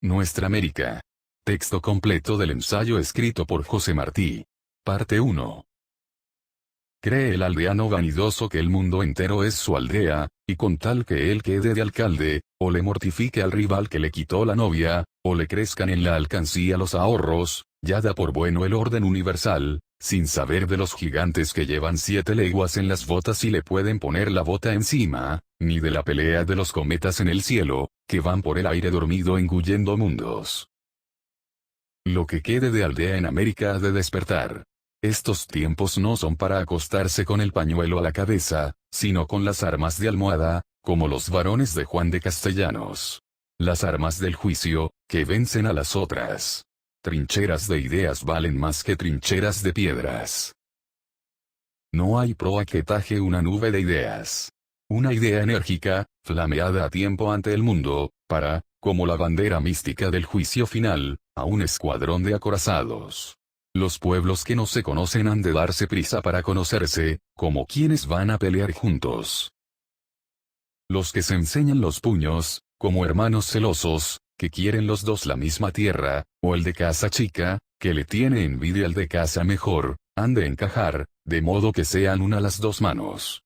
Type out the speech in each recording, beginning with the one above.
Nuestra América. Texto completo del ensayo escrito por José Martí. Parte 1. Cree el aldeano vanidoso que el mundo entero es su aldea, y con tal que él quede de alcalde, o le mortifique al rival que le quitó la novia, o le crezcan en la alcancía los ahorros, ya da por bueno el orden universal, sin saber de los gigantes que llevan 7 leguas en las botas y le pueden poner la bota encima, ni de la pelea de los cometas en el cielo, que van por el aire dormido engullendo mundos. Lo que quede de aldea en América ha de despertar. Estos tiempos no son para acostarse con el pañuelo a la cabeza, sino con las armas de almohada, como los varones de Juan de Castellanos. Las armas del juicio, que vencen a las otras. Trincheras de ideas valen más que trincheras de piedras. No hay proa que taje una nube de ideas. Una idea enérgica, flameada a tiempo ante el mundo, para, como la bandera mística del juicio final, a un escuadrón de acorazados. Los pueblos que no se conocen han de darse prisa para conocerse, como quienes van a pelear juntos. Los que se enseñan los puños, como hermanos celosos, que quieren los dos la misma tierra, o el de casa chica, que le tiene envidia al de casa mejor, han de encajar, de modo que sean una las dos manos.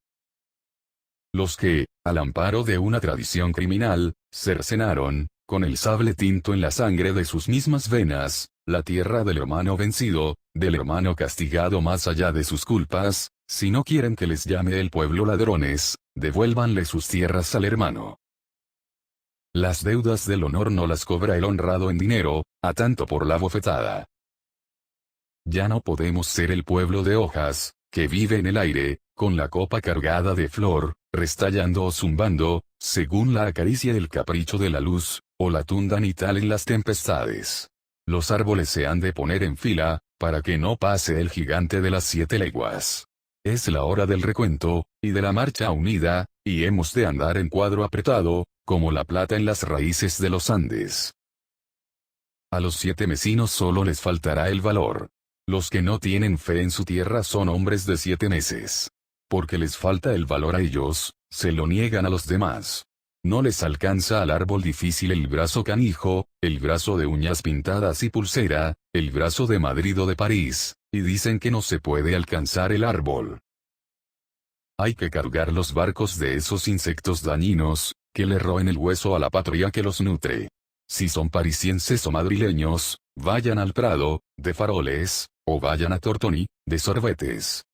Los que, al amparo de una tradición criminal, cercenaron, con el sable tinto en la sangre de sus mismas venas, la tierra del hermano vencido, del hermano castigado más allá de sus culpas, si no quieren que les llame el pueblo ladrones, devuélvanle sus tierras al hermano. Las deudas del honor no las cobra el honrado en dinero, a tanto por la bofetada. Ya no podemos ser el pueblo de hojas, que vive en el aire, con la copa cargada de flor, restallando o zumbando, según la acaricia del capricho de la luz, o la tunda nital en las tempestades. Los árboles se han de poner en fila, para que no pase el gigante de las 7 leguas. Es la hora del recuento, y de la marcha unida, y hemos de andar en cuadro apretado, como la plata en las raíces de los Andes. A los 7 mesinos solo les faltará el valor. Los que no tienen fe en su tierra son hombres de 7 meses. Porque les falta el valor a ellos, se lo niegan a los demás. No les alcanza al árbol difícil el brazo canijo, el brazo de uñas pintadas y pulsera, el brazo de Madrid o de París, y dicen que no se puede alcanzar el árbol. Hay que cargar los barcos de esos insectos dañinos, que le roen el hueso a la patria que los nutre. Si son parisienses o madrileños, vayan al Prado, de faroles, o vayan a Tortoni, de sorbetes.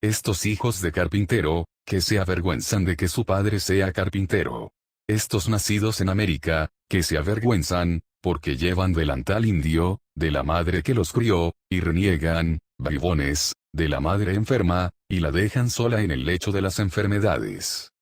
Estos hijos de carpintero, que se avergüenzan de que su padre sea carpintero. Estos nacidos en América, que se avergüenzan, porque llevan delantal indio, de la madre que los crió, y reniegan, bribones, de la madre enferma, y la dejan sola en el lecho de las enfermedades.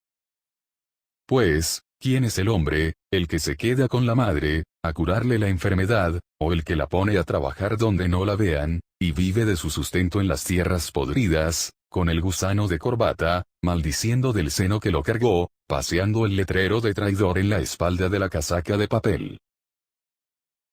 Pues, ¿quién es el hombre, el que se queda con la madre, a curarle la enfermedad, o el que la pone a trabajar donde no la vean, y vive de su sustento en las tierras podridas, con el gusano de corbata, maldiciendo del seno que lo cargó, paseando el letrero de traidor en la espalda de la casaca de papel?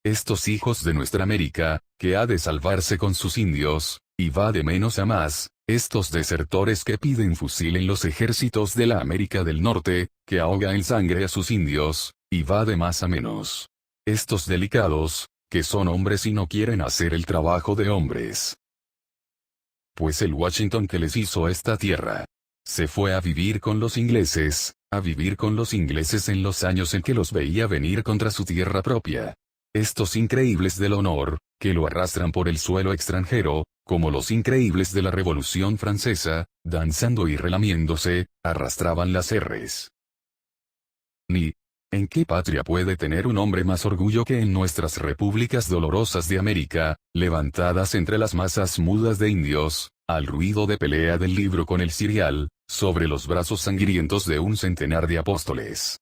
Estos hijos de nuestra América, que ha de salvarse con sus indios, y va de menos a más, estos desertores que piden fusil en los ejércitos de la América del Norte, que ahoga en sangre a sus indios, y va de más a menos. Estos delicados, que son hombres y no quieren hacer el trabajo de hombres. Pues el Washington que les hizo esta tierra, se fue a vivir con los ingleses, a vivir con los ingleses en los años en que los veía venir contra su tierra propia. Estos increíbles del honor, que lo arrastran por el suelo extranjero, como los increíbles de la Revolución Francesa, danzando y relamiéndose, arrastraban las herres. Ni, ¿en qué patria puede tener un hombre más orgullo que en nuestras repúblicas dolorosas de América, levantadas entre las masas mudas de indios, al ruido de pelea del libro con el cirial, sobre los brazos sangrientos de un centenar de apóstoles?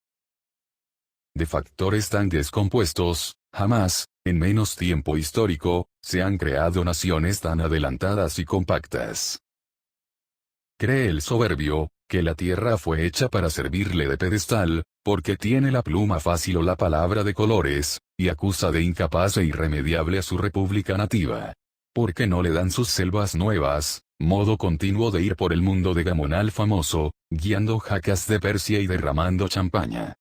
De factores tan descompuestos, jamás, en menos tiempo histórico, se han creado naciones tan adelantadas y compactas. Cree el soberbio, que la tierra fue hecha para servirle de pedestal, porque tiene la pluma fácil o la palabra de colores, y acusa de incapaz e irremediable a su república nativa. Porque no le dan sus selvas nuevas, modo continuo de ir por el mundo de Gamonal famoso, guiando jacas de Persia y derramando champaña.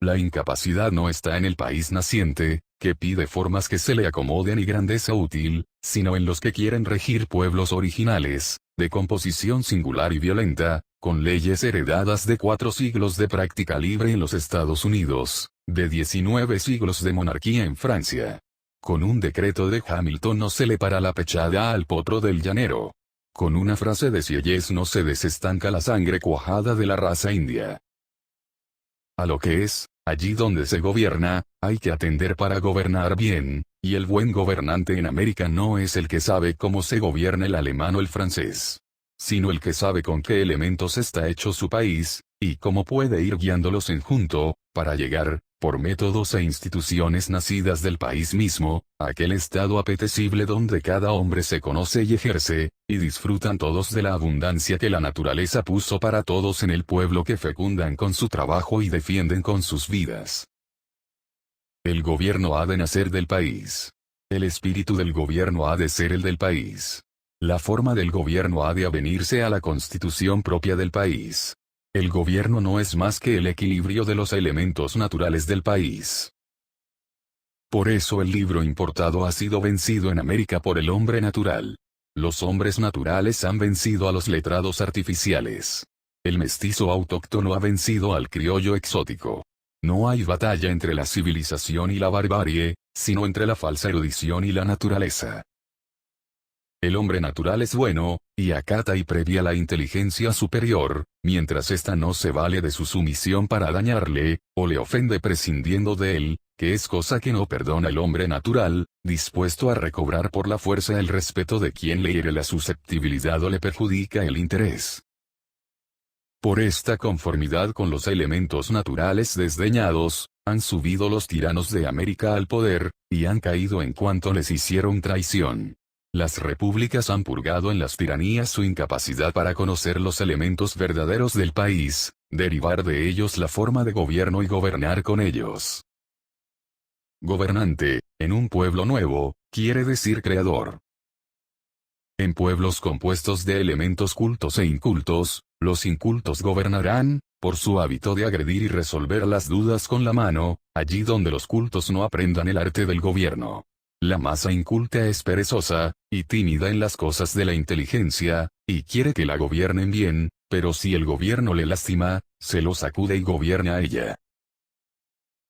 La incapacidad no está en el país naciente, que pide formas que se le acomoden y grandeza útil, sino en los que quieren regir pueblos originales, de composición singular y violenta, con leyes heredadas de 4 siglos de práctica libre en los Estados Unidos, de 19 siglos de monarquía en Francia. Con un decreto de Hamilton no se le para la pechada al potro del llanero. Con una frase de Sieyès no se desestanca la sangre cuajada de la raza india. A lo que es, allí donde se gobierna, hay que atender para gobernar bien, y el buen gobernante en América no es el que sabe cómo se gobierna el alemán o el francés, sino el que sabe con qué elementos está hecho su país, y cómo puede ir guiándolos en junto, para llegar, por métodos e instituciones nacidas del país mismo, a aquel estado apetecible donde cada hombre se conoce y ejerce, y disfrutan todos de la abundancia que la naturaleza puso para todos en el pueblo que fecundan con su trabajo y defienden con sus vidas. El gobierno ha de nacer del país. El espíritu del gobierno ha de ser el del país. La forma del gobierno ha de avenirse a la constitución propia del país. El gobierno no es más que el equilibrio de los elementos naturales del país. Por eso el libro importado ha sido vencido en América por el hombre natural. Los hombres naturales han vencido a los letrados artificiales. El mestizo autóctono ha vencido al criollo exótico. No hay batalla entre la civilización y la barbarie, sino entre la falsa erudición y la naturaleza. El hombre natural es bueno, y acata y previa la inteligencia superior, mientras ésta no se vale de su sumisión para dañarle, o le ofende prescindiendo de él, que es cosa que no perdona el hombre natural, dispuesto a recobrar por la fuerza el respeto de quien le hiere la susceptibilidad o le perjudica el interés. Por esta conformidad con los elementos naturales desdeñados, han subido los tiranos de América al poder, y han caído en cuanto les hicieron traición. Las repúblicas han purgado en las tiranías su incapacidad para conocer los elementos verdaderos del país, derivar de ellos la forma de gobierno y gobernar con ellos. Gobernante, en un pueblo nuevo, quiere decir creador. En pueblos compuestos de elementos cultos e incultos, los incultos gobernarán, por su hábito de agredir y resolver las dudas con la mano, allí donde los cultos no aprendan el arte del gobierno. La masa inculta es perezosa, y tímida en las cosas de la inteligencia, y quiere que la gobiernen bien, pero si el gobierno le lastima, se lo sacude y gobierna a ella.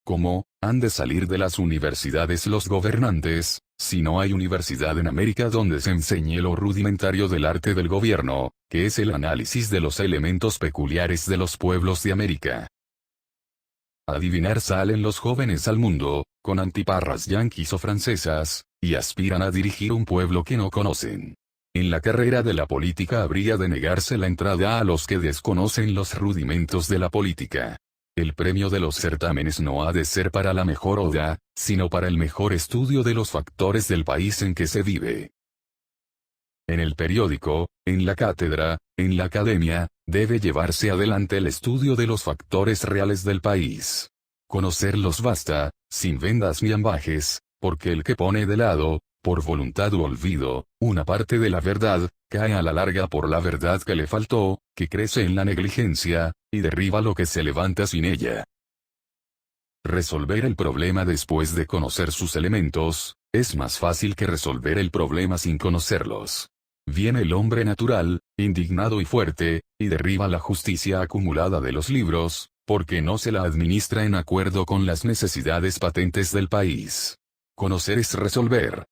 ¿Cómo han de salir de las universidades los gobernantes, si no hay universidad en América donde se enseñe lo rudimentario del arte del gobierno, que es el análisis de los elementos peculiares de los pueblos de América? Adivinar salen los jóvenes al mundo, con antiparras yanquis o francesas, y aspiran a dirigir un pueblo que no conocen. En la carrera de la política habría de negarse la entrada a los que desconocen los rudimentos de la política. El premio de los certámenes no ha de ser para la mejor oda, sino para el mejor estudio de los factores del país en que se vive. En el periódico, en la cátedra, en la academia, debe llevarse adelante el estudio de los factores reales del país. Conocerlos basta, sin vendas ni ambajes, porque el que pone de lado, por voluntad u olvido, una parte de la verdad, cae a la larga por la verdad que le faltó, que crece en la negligencia, y derriba lo que se levanta sin ella. Resolver el problema después de conocer sus elementos, es más fácil que resolver el problema sin conocerlos. Viene el hombre natural, indignado y fuerte, y derriba la justicia acumulada de los libros, porque no se la administra en acuerdo con las necesidades patentes del país. Conocer es resolver.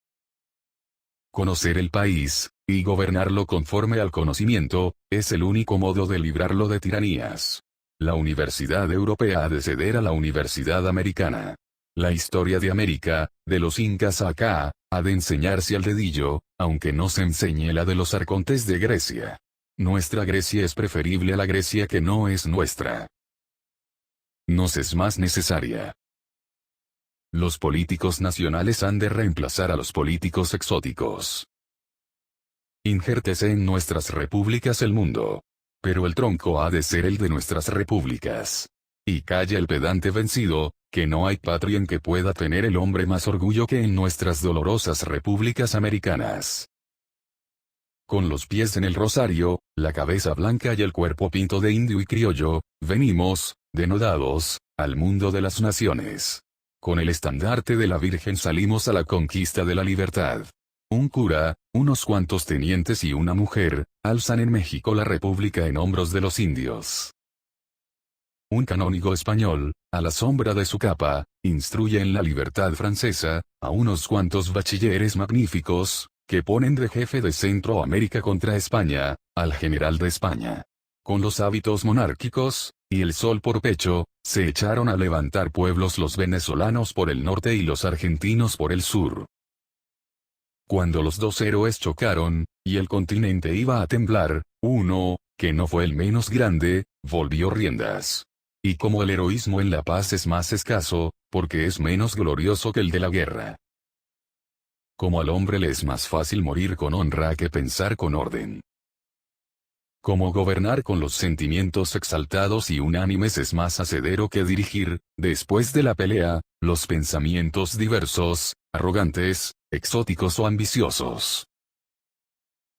Conocer el país, y gobernarlo conforme al conocimiento, es el único modo de librarlo de tiranías. La Universidad Europea ha de ceder a la Universidad Americana. La historia de América, de los incas a acá, ha de enseñarse al dedillo, aunque no se enseñe la de los arcontes de Grecia. Nuestra Grecia es preferible a la Grecia que no es nuestra. Nos es más necesaria. Los políticos nacionales han de reemplazar a los políticos exóticos. Injértese en nuestras repúblicas el mundo. Pero el tronco ha de ser el de nuestras repúblicas. Y calla el pedante vencido, que no hay patria en que pueda tener el hombre más orgullo que en nuestras dolorosas repúblicas americanas. Con los pies en el rosario, la cabeza blanca y el cuerpo pinto de indio y criollo, venimos, denodados, al mundo de las naciones. Con el estandarte de la Virgen salimos a la conquista de la libertad. Un cura, unos cuantos tenientes y una mujer, alzan en México la república en hombros de los indios. Un canónigo español, a la sombra de su capa, instruye en la libertad francesa, a unos cuantos bachilleres magníficos, que ponen de jefe de Centroamérica contra España, al general de España. Con los hábitos monárquicos, y el sol por pecho, se echaron a levantar pueblos los venezolanos por el norte y los argentinos por el sur. Cuando los dos héroes chocaron, y el continente iba a temblar, uno, que no fue el menos grande, volvió riendas. Y como el heroísmo en la paz es más escaso, porque es menos glorioso que el de la guerra. Como al hombre le es más fácil morir con honra que pensar con orden. Como gobernar con los sentimientos exaltados y unánimes es más hacedero que dirigir, después de la pelea, los pensamientos diversos, arrogantes, exóticos o ambiciosos.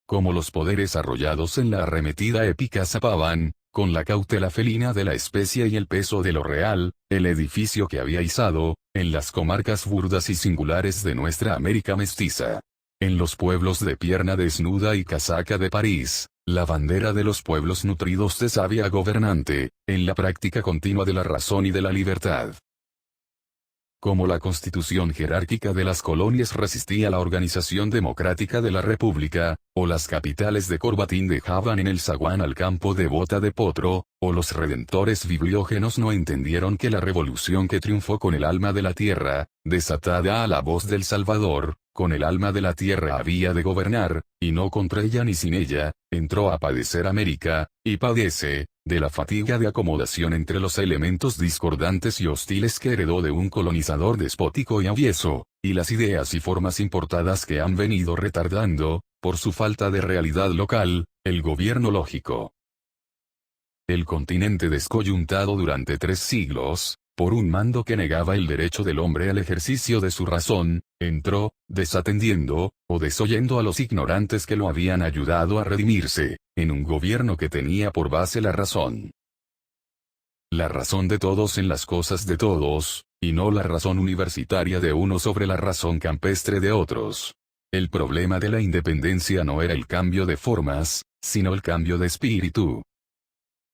Como los poderes arrollados en la arremetida épica zapaban, con la cautela felina de la especie y el peso de lo real, el edificio que había izado, en las comarcas burdas y singulares de nuestra América mestiza. En los pueblos de pierna desnuda y casaca de París, la bandera de los pueblos nutridos de sabia gobernante, en la práctica continua de la razón y de la libertad. Como la constitución jerárquica de las colonias resistía a la organización democrática de la república, o las capitales de Corbatín dejaban en el zaguán al campo de Bota de Potro, o los redentores bibliógenos no entendieron que la revolución que triunfó con el alma de la tierra, desatada a la voz del Salvador, con el alma de la tierra había de gobernar, y no contra ella ni sin ella, entró a padecer América, y padece, de la fatiga de acomodación entre los elementos discordantes y hostiles que heredó de un colonizador despótico y avieso, y las ideas y formas importadas que han venido retardando, por su falta de realidad local, el gobierno lógico. El continente descoyuntado durante 3 siglos, por un mando que negaba el derecho del hombre al ejercicio de su razón, entró, desatendiendo, o desoyendo a los ignorantes que lo habían ayudado a redimirse, en un gobierno que tenía por base la razón. La razón de todos en las cosas de todos, y no la razón universitaria de unos sobre la razón campestre de otros. El problema de la independencia no era el cambio de formas, sino el cambio de espíritu.